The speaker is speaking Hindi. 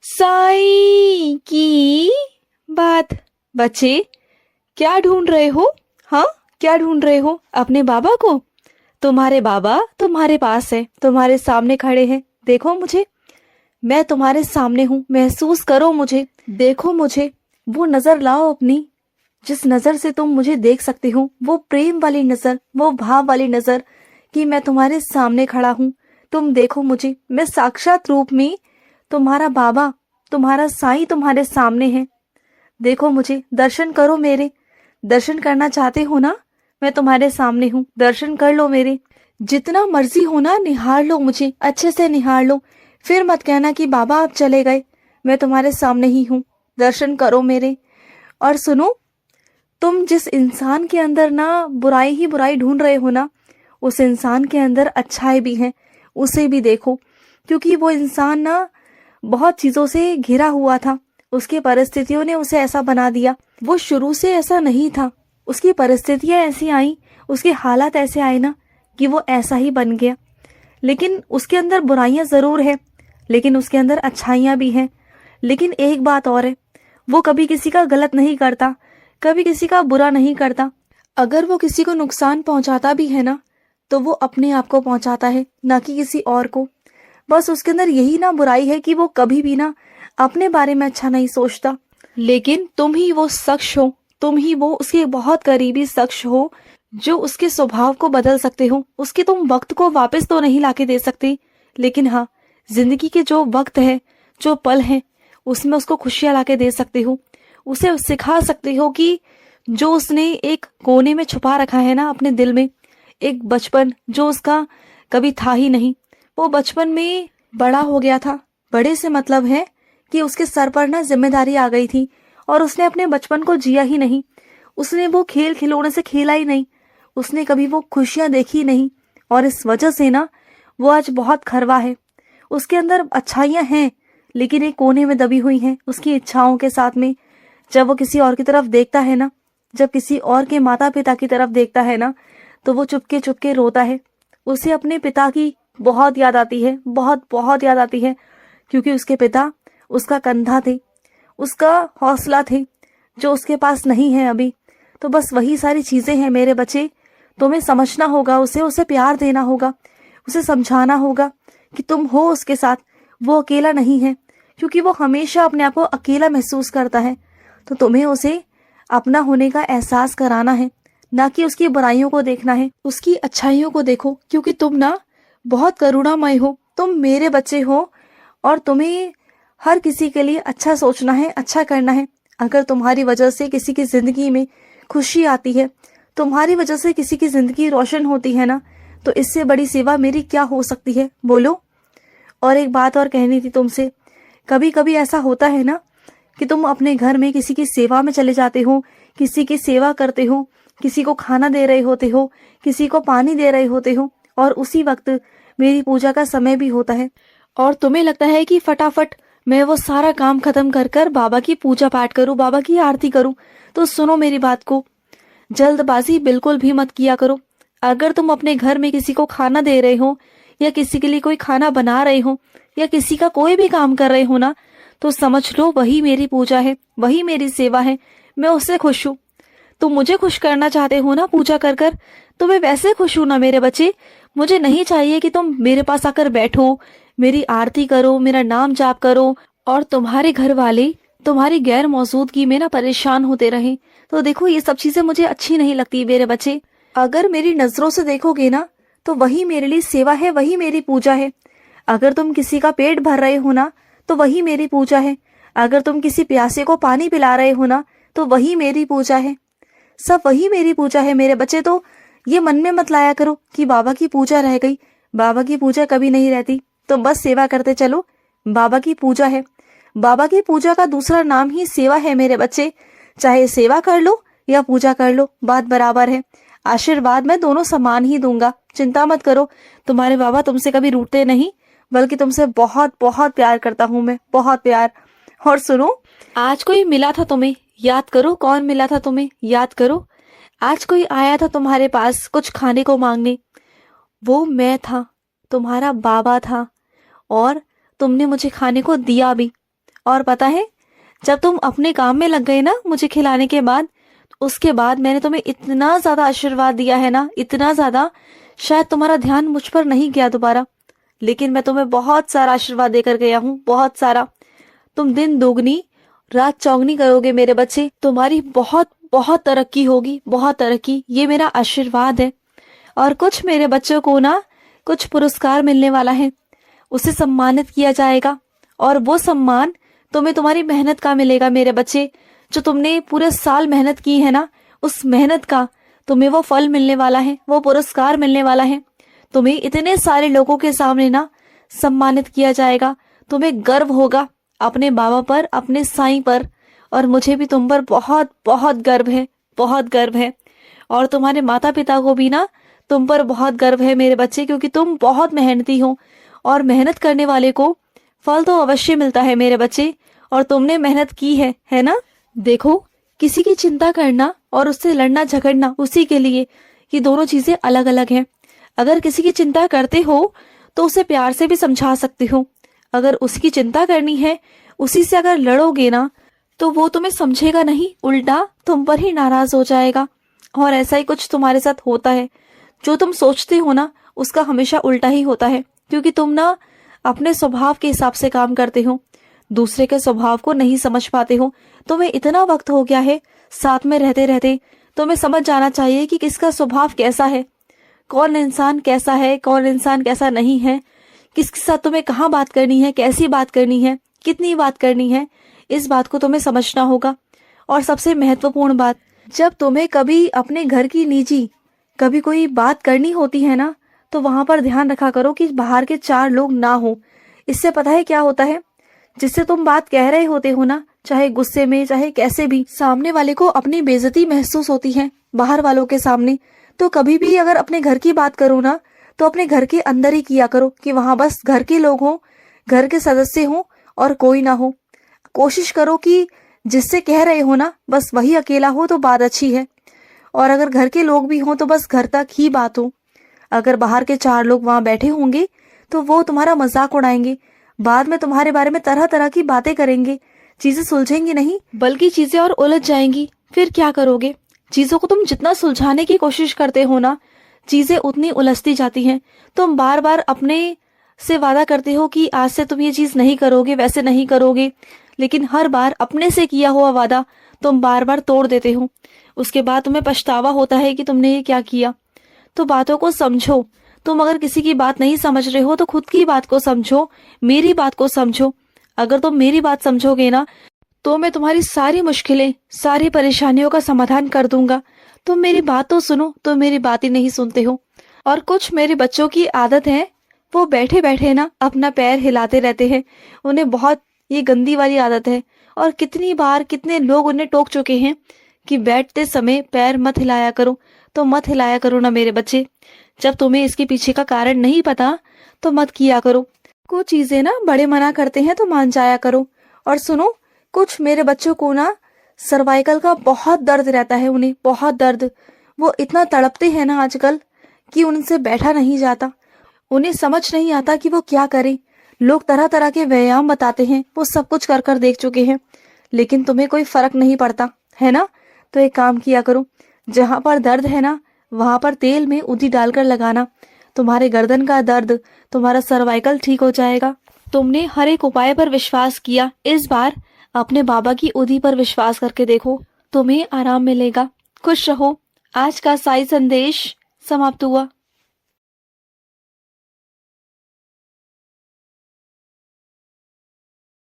साईं की बात। बच्चे, क्या ढूंढ रहे हो? हाँ, क्या ढूंढ रहे हो? अपने बाबा को? तुम्हारे बाबा तुम्हारे पास है, तुम्हारे सामने खड़े हैं। देखो मुझे, मैं तुम्हारे सामने हूँ, महसूस करो मुझे, देखो मुझे। वो नजर लाओ अपनी, जिस नजर से तुम मुझे देख सकते हो, वो प्रेम वाली नजर, वो भाव वाली नजर कि मैं तुम्हारे सामने खड़ा हूँ। तुम देखो मुझे, मैं साक्षात रूप में तुम्हारा बाबा, तुम्हारा साईं तुम्हारे सामने है। देखो मुझे, दर्शन करो मेरे। दर्शन करना चाहते हो ना? मैं तुम्हारे सामने हूँ, दर्शन कर लो मेरे। जितना मर्जी हो ना, निहार लो मुझे, अच्छे से निहार लो। फिर मत कहना कि बाबा आप चले गए। मैं तुम्हारे सामने ही हूँ, दर्शन करो मेरे। और सुनो, तुम जिस इंसान के अंदर ना बुराई ही बुराई ढूंढ रहे हो ना, उस इंसान के अंदर अच्छाई भी है, उसे भी देखो। क्योंकि वो इंसान ना बहुत चीजों से घिरा हुआ था, उसकी परिस्थितियों ने उसे ऐसा बना दिया। वो शुरू से ऐसा नहीं था, उसकी परिस्थितियां ऐसी आई, उसके हालात ऐसे आए ना कि वो ऐसा ही बन गया। लेकिन उसके अंदर बुराइयां जरूर है, लेकिन उसके अंदर अच्छाइयां भी हैं। लेकिन एक बात और है, वो कभी किसी का गलत नहीं करता, कभी किसी का बुरा नहीं करता। अगर वो किसी को नुकसान पहुंचाता भी है ना, तो वो अपने आप को पहुंचाता है, ना कि किसी और को। बस उसके अंदर यही ना बुराई है कि वो कभी भी ना अपने बारे में अच्छा नहीं सोचता। लेकिन तुम ही वो शख्स हो, तुम ही वो उसके बहुत करीबी शख्स हो, जो उसके स्वभाव को बदल सकते हो। उसके तुम वक्त को वापस तो नहीं लाके दे सकते, लेकिन हाँ, जिंदगी के जो वक्त है, जो पल है, उसमें उसको खुशियां लाके दे सकते हो। उसे सिखा सकते हो कि जो उसने एक कोने में छुपा रखा है ना अपने दिल में, एक बचपन जो उसका कभी था ही नहीं, वो बचपन में बड़ा हो गया था। बड़े से मतलब है कि उसके सर पर ना जिम्मेदारी आ गई थी, और उसने अपने बचपन को जिया ही नहीं। उसने वो खेल खिलौने से खेला ही नहीं, उसने कभी वो खुशियां देखी नहीं। और इस वजह से ना वो आज बहुत खरवा है। उसके अंदर अच्छाइयां हैं, लेकिन एक कोने में दबी हुई हैं उसकी इच्छाओं के साथ में। जब वो किसी और की तरफ देखता है ना, जब किसी और के माता पिता की तरफ देखता है ना, तो वो चुपके चुपके रोता है। उसे अपने पिता की बहुत याद आती है, बहुत बहुत याद आती है। क्योंकि उसके पिता उसका कंधा थे, उसका हौसला थे, जो उसके पास नहीं है अभी। तो बस वही सारी चीजें हैं मेरे बच्चे। तुम्हें समझना होगा उसे, उसे प्यार देना होगा, उसे समझाना होगा कि तुम हो उसके साथ, वो अकेला नहीं है। क्योंकि वो हमेशा अपने आप को अकेला महसूस करता है। तो तुम्हें उसे अपना होने का एहसास कराना है, ना कि उसकी बुराइयों को देखना है, उसकी अच्छाइयों को देखो। क्योंकि तुम ना बहुत करुणामय हो, तुम मेरे बच्चे हो, और तुम्हें हर किसी के लिए अच्छा सोचना है, अच्छा करना है। अगर तुम्हारी वजह से किसी की जिंदगी में खुशी आती है, तुम्हारी वजह से किसी की जिंदगी रोशन होती है ना, तो इससे बड़ी सेवा मेरी क्या हो सकती है, बोलो। और एक बात और कहनी थी तुमसे। कभी कभी ऐसा होता है ना कि तुम अपने घर में किसी की सेवा में चले जाते हो, किसी की सेवा करते हो, किसी को खाना दे रहे होते हो, किसी को पानी दे रहे होते हो, और उसी वक्त मेरी पूजा का समय भी होता है, और तुम्हें लगता है कि फटाफट मैं वो सारा काम खत्म कर कर बाबा की पूजा पाठ करूं, बाबा की आरती करूं। तो सुनो मेरी बात को, जल्दबाजी बिल्कुल भी मत किया करो। अगर तुम अपने घर में किसी को खाना दे रहे हो, या किसी के लिए कोई खाना बना रहे हो, या किसी का कोई भी काम कर रहे हो ना, तो समझ लो वही मेरी पूजा है, वही मेरी सेवा है। मैं उससे खुश हूँ। तुम मुझे खुश करना चाहते हो ना पूजा कर कर, तो मैं वैसे खुश हूं ना मेरे बच्चे। मुझे नहीं चाहिए कि तुम मेरे पास आकर बैठो, मेरी आरती करो, मेरा नाम जाप करो, और तुम्हारे घर वाले तुम्हारी गैर मौजूदगी में ना परेशान होते रहें। तो देखो, ये सब चीजें मुझे अच्छी नहीं लगती मेरे बच्चे। अगर मेरी नजरों से देखोगे ना, तो वही मेरे लिए सेवा है, वही मेरी पूजा है। अगर तुम किसी का पेट भर रहे हो ना, तो वही मेरी पूजा है। अगर तुम किसी प्यासे को पानी पिला रहे हो ना, तो वही मेरी पूजा है। सब वही मेरी पूजा है मेरे बच्चे। तो ये मन में मत लाया करो कि बाबा की पूजा रह गई। बाबा की पूजा कभी नहीं रहती, तो बस सेवा करते चलो। बाबा की पूजा है, बाबा की पूजा का दूसरा नाम ही सेवा है मेरे बच्चे। चाहे सेवा कर लो या पूजा कर लो, बात बराबर है। आशीर्वाद मैं दोनों समान ही दूंगा, चिंता मत करो। तुम्हारे बाबा तुमसे कभी रूठते नहीं, बल्कि तुमसे बहुत बहुत प्यार करता हूँ मैं, बहुत प्यार। और सुनो, आज कोई मिला था तुम्हें, याद करो कौन मिला था तुम्हें, याद करो। आज कोई आया था तुम्हारे पास कुछ खाने को मांगने, वो मैं था, तुम्हारा बाबा था। और तुमने मुझे खाने को दिया भी, और पता है, जब तुम अपने काम में लग गए ना मुझे खिलाने के बाद, उसके बाद मैंने तुम्हें इतना ज्यादा आशीर्वाद दिया है ना, इतना ज्यादा, शायद तुम्हारा ध्यान मुझ पर नहीं गया दोबारा, लेकिन मैं तुम्हें बहुत सारा आशीर्वाद देकर गया हूँ, बहुत सारा। तुम दिन दोगुनी रात चौगनी करोगे मेरे बच्चे, तुम्हारी बहुत बहुत तरक्की होगी, बहुत तरक्की, ये मेरा आशीर्वाद है। और कुछ मेरे बच्चों को ना कुछ पुरस्कार मिलने वाला है, उसे सम्मानित किया जाएगा, और वो सम्मान तुम्हें तुम्हारी मेहनत का मिलेगा मेरे बच्चे। जो तुमने पूरे साल मेहनत की है ना, उस मेहनत का तुम्हें वो फल मिलने वाला है, वो पुरस्कार मिलने वाला है। तुम्हें इतने सारे लोगों के सामने ना सम्मानित किया जाएगा, तुम्हें गर्व होगा अपने बाबा पर, अपने साईं पर, और मुझे भी तुम पर बहुत बहुत गर्व है, बहुत गर्व है। और तुम्हारे माता पिता को भी ना तुम पर बहुत गर्व है मेरे बच्चे, क्योंकि तुम बहुत मेहनती हो, और मेहनत करने वाले को फल तो अवश्य मिलता है मेरे बच्चे, और तुमने मेहनत की है ना। देखो, किसी की चिंता करना और उससे लड़ना झगड़ना उसी के लिए, ये दोनों चीजें अलग अलग हैं। अगर किसी की चिंता करते हो तो उसे प्यार से भी समझा सकते हो, अगर उसकी चिंता करनी है, उसी से अगर लड़ोगे ना, तो वो तुम्हें समझेगा नहीं, उल्टा तुम पर ही नाराज हो जाएगा। और ऐसा ही कुछ तुम्हारे साथ होता है, जो तुम सोचते हो ना उसका हमेशा उल्टा ही होता है, क्योंकि तुम ना अपने स्वभाव के हिसाब से काम करते हो, दूसरे के स्वभाव को नहीं समझ पाते हो। तुम्हें इतना वक्त हो गया है साथ में रहते रहते, तुम्हें समझ जाना चाहिए कि किसका स्वभाव कैसा है, कौन इंसान कैसा है, कौन इंसान कैसा नहीं है, किसके साथ तुम्हें कहाँ बात करनी है, कैसी बात करनी है, कितनी बात करनी है, इस बात को तुम्हें समझना होगा। और सबसे महत्वपूर्ण बात, जब तुम्हें कभी अपने घर की निजी कभी कोई बात करनी होती है ना, तो वहां पर ध्यान रखा करो कि बाहर के 4 लोग ना हो। इससे पता है क्या होता है, जिससे तुम बात कह रहे होते हो ना, चाहे गुस्से में चाहे कैसे भी, सामने वाले को अपनी बेइज्जती महसूस होती है बाहर वालों के सामने। तो कभी भी अगर अपने घर की बात करो ना, तो अपने घर के अंदर ही किया करो, कि वहां बस घर के लोग हों, घर के सदस्य हों, और कोई ना हो। कोशिश करो कि जिससे कह रहे हो ना बस वही अकेला हो तो बात अच्छी है, और अगर घर के लोग भी हों तो बस घर तक ही बात हो। अगर बाहर के 4 लोग वहां बैठे होंगे तो वो तुम्हारा मजाक उड़ाएंगे, बाद में तुम्हारे बारे में तरह तरह की बातें करेंगे, चीजें सुलझेंगी नहीं बल्कि चीजें और उलझ जाएंगी। फिर क्या करोगे? चीजों को तुम जितना सुलझाने की कोशिश करते हो ना, चीजें उतनी उलझती जाती हैं। तुम बार बार अपने से वादा करते हो कि आज से तुम ये चीज नहीं करोगे, वैसे नहीं करोगे, लेकिन हर बार अपने से किया हुआ वादा तुम बार बार तोड़ देते हो। उसके बाद तुम्हें पछतावा होता है कि तुमने ये क्या किया। तो बातों को समझो। तुम अगर किसी की बात नहीं समझ रहे हो तो खुद की बात को समझो, मेरी बात को समझो। अगर तुम मेरी बात समझोगे ना, तो मैं तुम्हारी सारी मुश्किलें, सारी परेशानियों का समाधान कर दूंगा। तुम मेरी बात तो सुनो, तो मेरी बात ही नहीं सुनते हो। और कुछ मेरे बच्चों की आदत है, वो बैठे बैठे ना अपना पैर हिलाते रहते हैं। उन्हें बहुत ये गंदी वाली आदत है, और कितनी बार कितने लोग उन्हें टोक चुके हैं कि बैठते समय पैर मत हिलाया करो। तो मत हिलाया करो ना मेरे बच्चे। जब तुम्हें इसके पीछे का कारण नहीं पता तो मत किया करो। कुछ चीजें ना बड़े मना करते हैं तो मान जाया करो। और सुनो, कुछ मेरे बच्चों को ना सर्वाइकल का बहुत दर्द रहता है, उन्हें बहुत दर्द। वो इतना तड़पते हैं ना आजकल कि उनसे बैठा नहीं जाता। उन्हें समझ नहीं आता कि वो क्या करें। लोग तरह तरह के व्यायाम बताते हैं, वो सब कुछ कर कर देख चुके हैं, लेकिन तुम्हें कोई फर्क नहीं पड़ता है ना। तो एक काम किया करो, जहां पर दर्द है ना वहां पर तेल में उधी डालकर लगाना। तुम्हारे गर्दन का दर्द, तुम्हारा सर्वाइकल ठीक हो जाएगा। तुमने हर एक उपाय पर विश्वास किया, इस बार अपने बाबा की उधी पर विश्वास करके देखो, तुम्हें आराम मिलेगा। खुश रहो। आज का साई संदेश समाप्त हुआ।